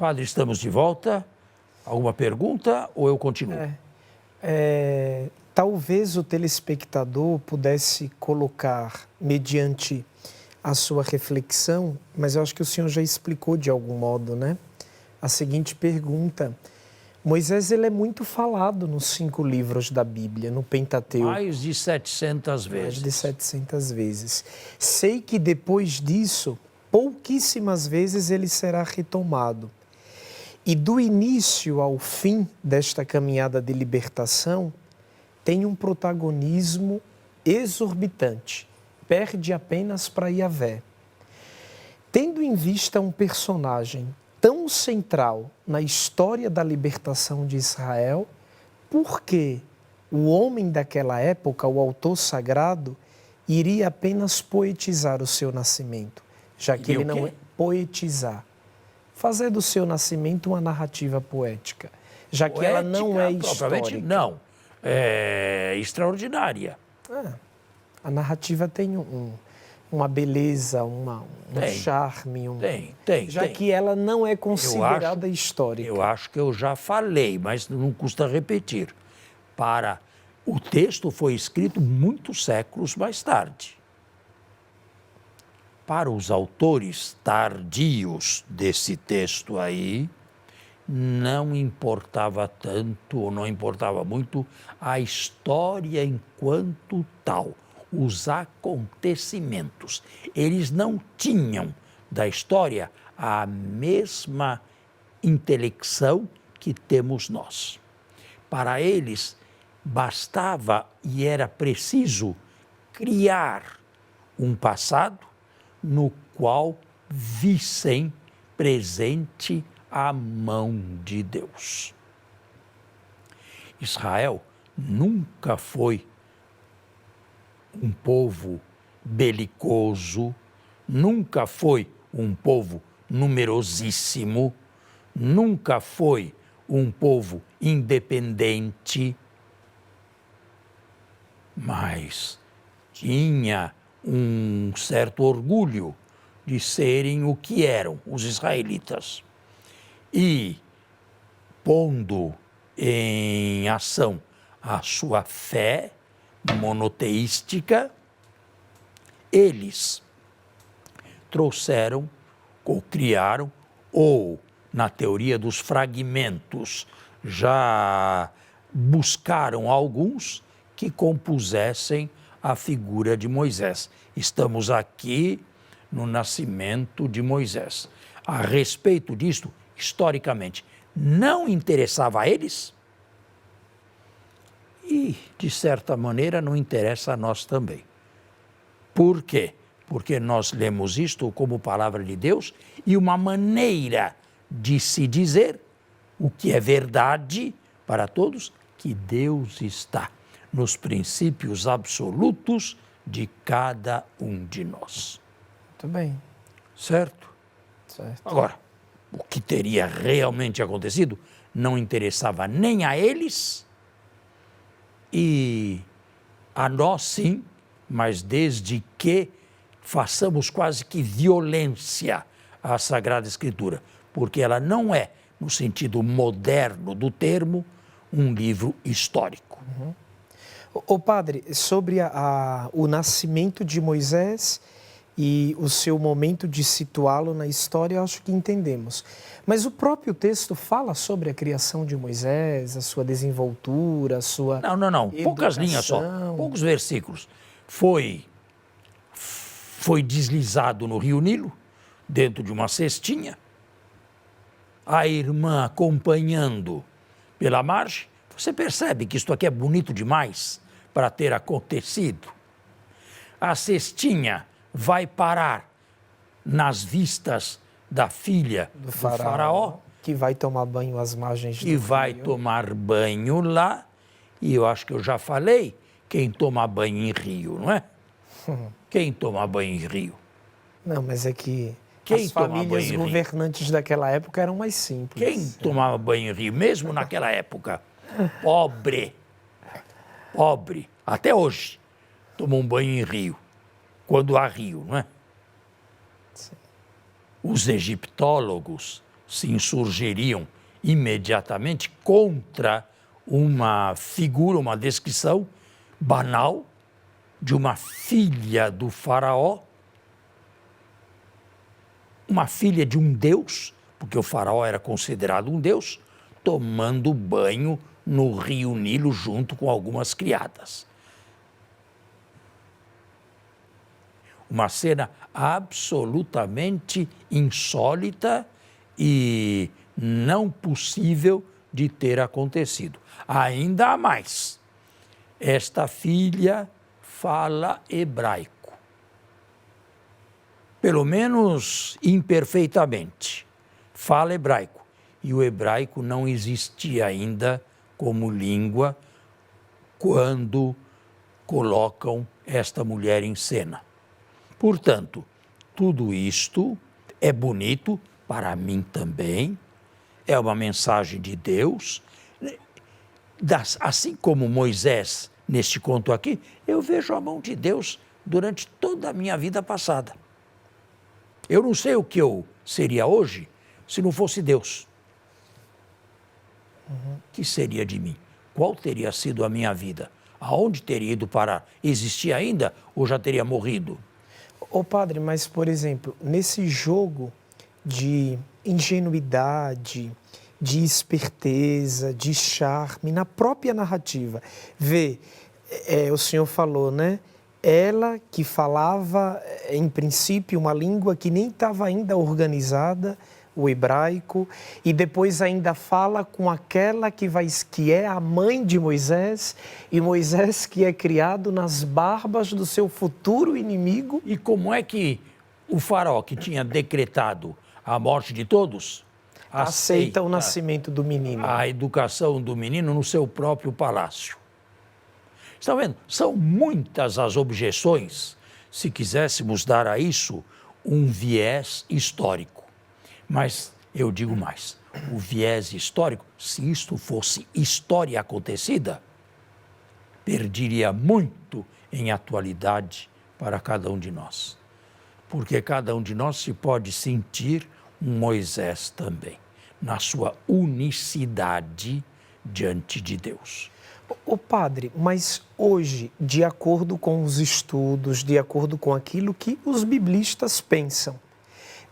Padre, estamos de volta. Alguma pergunta ou eu continuo? Talvez o telespectador pudesse colocar, mediante a sua reflexão, mas eu acho que o senhor já explicou de algum modo, né? A seguinte pergunta: Moisés, ele é muito falado nos 5 livros da Bíblia, no Pentateuco. Mais de 700 vezes. Mais de 700 vezes. Sei que depois disso, pouquíssimas vezes ele será retomado. E do início ao fim desta caminhada de libertação, tem um protagonismo exorbitante. Perde apenas para Yahvé. Tendo em vista um personagem tão central na história da libertação de Israel, por que o homem daquela época, o autor sagrado, iria apenas poetizar o seu nascimento? Já que ele não é poetizar. Fazer do seu nascimento uma narrativa poética, já que ela não é histórica. Não, é extraordinária. A narrativa tem uma beleza, um charme. Já que ela não é considerada histórica. Eu acho que eu já falei, mas não custa repetir. O texto foi escrito muitos séculos mais tarde. Para os autores tardios desse texto aí, não importava tanto, ou não importava muito, a história enquanto tal, os acontecimentos. Eles não tinham da história a mesma intelecção que temos nós. Para eles, bastava e era preciso criar um passado no qual vissem presente a mão de Deus. Israel nunca foi um povo belicoso, nunca foi um povo numerosíssimo, nunca foi um povo independente, mas tinha um certo orgulho de serem o que eram os israelitas. E, pondo em ação a sua fé monoteística, eles trouxeram ou criaram, ou na teoria dos fragmentos, já buscaram alguns que compusessem a figura de Moisés. Estamos aqui no nascimento de Moisés. A respeito disto, historicamente, não interessava a eles e, de certa maneira, não interessa a nós também. Por quê? Porque nós lemos isto como palavra de Deus e uma maneira de se dizer o que é verdade para todos, que Deus está nos princípios absolutos de cada um de nós. Muito bem. Certo? Certo. Agora, o que teria realmente acontecido não interessava nem a eles e a nós sim, mas desde que façamos quase que violência à Sagrada Escritura, porque ela não é, no sentido moderno do termo, um livro histórico. Uhum. Ô padre, sobre o nascimento de Moisés e o seu momento de situá-lo na história, eu acho que entendemos. Mas o próprio texto fala sobre a criação de Moisés, a sua desenvoltura, a sua Não. Poucas linhas só, poucos versículos. Foi deslizado no Rio Nilo, dentro de uma cestinha, a irmã acompanhando pela margem. Você percebe que isto aqui é bonito demais para ter acontecido. A cestinha vai parar nas vistas da filha do faraó, que vai tomar banho às margens do rio. Que vai tomar banho lá, e eu acho que eu já falei, quem toma banho em rio, não é? Quem toma banho em rio? Não, mas é que as famílias governantes daquela época eram mais simples. Quem tomava banho em rio, mesmo naquela época? Pobre, até hoje, toma um banho em rio, quando há rio, não é? Sim. Os egiptólogos se insurgiriam imediatamente contra uma figura, uma descrição banal de uma filha do faraó, uma filha de um deus, porque o faraó era considerado um deus, tomando banho no rio Nilo junto com algumas criadas. Uma cena absolutamente insólita e não possível de ter acontecido. Ainda mais, esta filha fala hebraico, pelo menos imperfeitamente, fala hebraico. E o hebraico não existia ainda como língua quando colocam esta mulher em cena. Portanto, tudo isto é bonito, para mim também, é uma mensagem de Deus. Assim como Moisés, neste conto aqui, eu vejo a mão de Deus durante toda a minha vida passada. Eu não sei o que eu seria hoje se não fosse Deus. O que seria de mim? Qual teria sido a minha vida? Aonde teria ido parar? Existia ainda ou já teria morrido? Ô padre, mas por exemplo, nesse jogo de ingenuidade, de esperteza, de charme, na própria narrativa, o senhor falou, né? Ela que falava, em princípio, uma língua que nem estava ainda organizada, o hebraico, e depois ainda fala com aquela que é a mãe de Moisés, e Moisés que é criado nas barbas do seu futuro inimigo. E como é que o faraó, que tinha decretado a morte de todos, aceita o nascimento do menino? A educação do menino no seu próprio palácio. Estão vendo? São muitas as objeções, se quiséssemos dar a isso um viés histórico. Mas eu digo mais, o viés histórico, se isto fosse história acontecida, perderia muito em atualidade para cada um de nós. Porque cada um de nós se pode sentir um Moisés também, na sua unicidade diante de Deus. Ô padre, mas hoje, de acordo com os estudos, de acordo com aquilo que os biblistas pensam,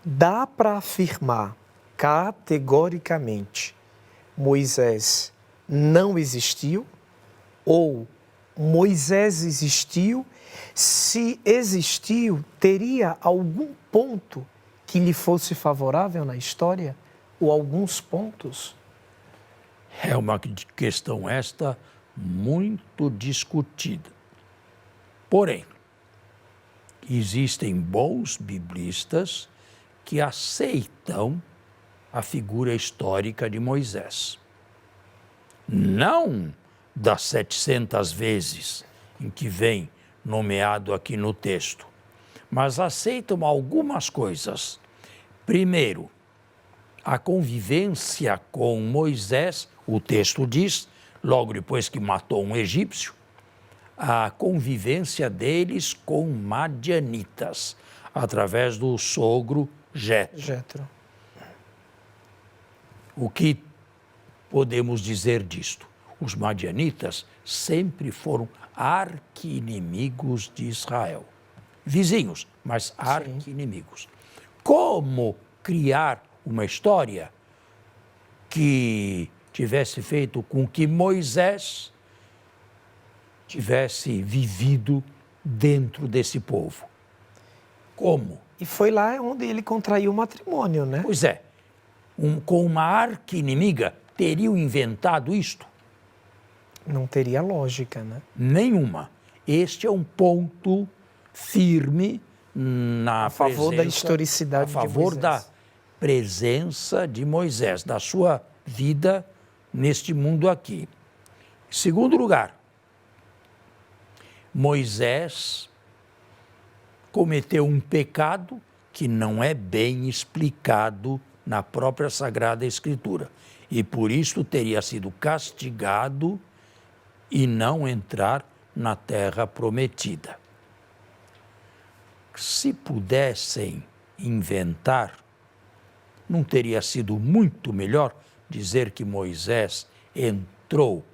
dá para afirmar categoricamente Moisés não existiu ou Moisés existiu? Se existiu, teria algum ponto que lhe fosse favorável na história? Ou alguns pontos? É uma questão esta muito discutida. Porém, existem bons biblistas que aceitam a figura histórica de Moisés. Não das 700 vezes em que vem nomeado aqui no texto, mas aceitam algumas coisas. Primeiro, a convivência com Moisés, o texto diz, logo depois que matou um egípcio, a convivência deles com madianitas, através do sogro Jetro. O que podemos dizer disto? Os madianitas sempre foram arqui-inimigos de Israel. Vizinhos, mas arqui-inimigos. Como criar uma história que tivesse feito com que Moisés tivesse vivido dentro desse povo? Como? E foi lá onde ele contraiu o matrimônio, né? Pois é. Com uma arqui-inimiga, teriam inventado isto? Não teria lógica, né? Nenhuma. Este é um ponto firme a favor da historicidade de Moisés. A favor da presença de Moisés, da sua vida neste mundo aqui. Em segundo lugar, Moisés cometeu um pecado que não é bem explicado na própria Sagrada Escritura. E por isso teria sido castigado e não entrar na terra prometida. Se pudessem inventar, não teria sido muito melhor dizer que Moisés entrou,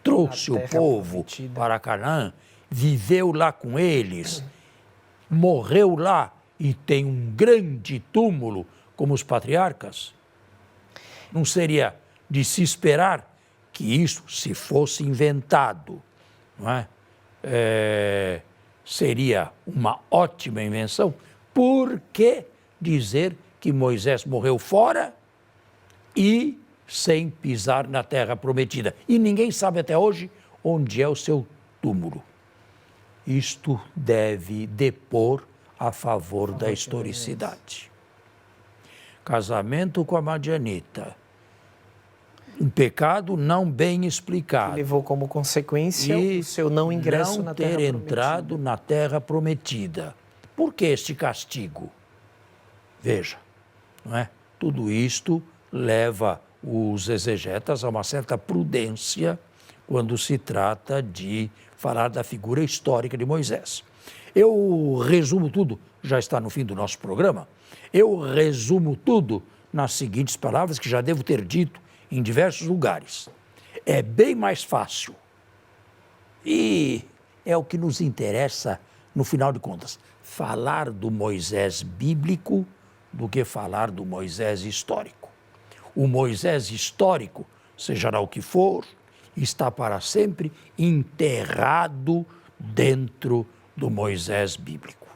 trouxe o povo para Canaã, viveu lá com eles, morreu lá e tem um grande túmulo como os patriarcas? Não seria de se esperar que isso, se fosse inventado, não é? Seria uma ótima invenção? Por que dizer que Moisés morreu fora e sem pisar na terra prometida? E ninguém sabe até hoje onde é o seu túmulo. Isto deve depor a favor da historicidade. Casamento com a Madianita. Um pecado não bem explicado. Levou como consequência o seu não ingresso na terra prometida. Não ter entrado na terra prometida. Por que este castigo? Veja, não é? Tudo isto leva os exegetas a uma certa prudência quando se trata de falar da figura histórica de Moisés. Eu resumo tudo, já está no fim do nosso programa, eu resumo tudo nas seguintes palavras que já devo ter dito em diversos lugares. É bem mais fácil e é o que nos interessa, no final de contas, falar do Moisés bíblico do que falar do Moisés histórico. O Moisés histórico, seja lá o que for, está para sempre enterrado dentro do Moisés bíblico.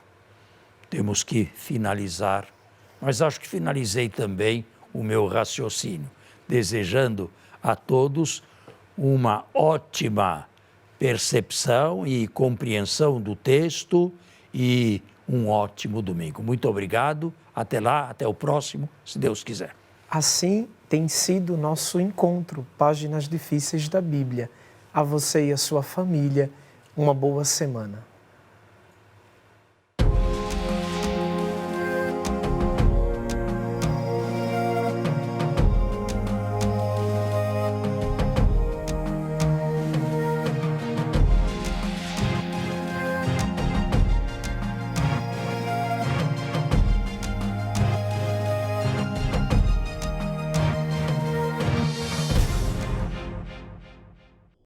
Temos que finalizar, mas acho que finalizei também o meu raciocínio, desejando a todos uma ótima percepção e compreensão do texto e um ótimo domingo. Muito obrigado, até lá, até o próximo, se Deus quiser. Assim tem sido o nosso encontro, Páginas Difíceis da Bíblia. A você e a sua família, uma boa semana.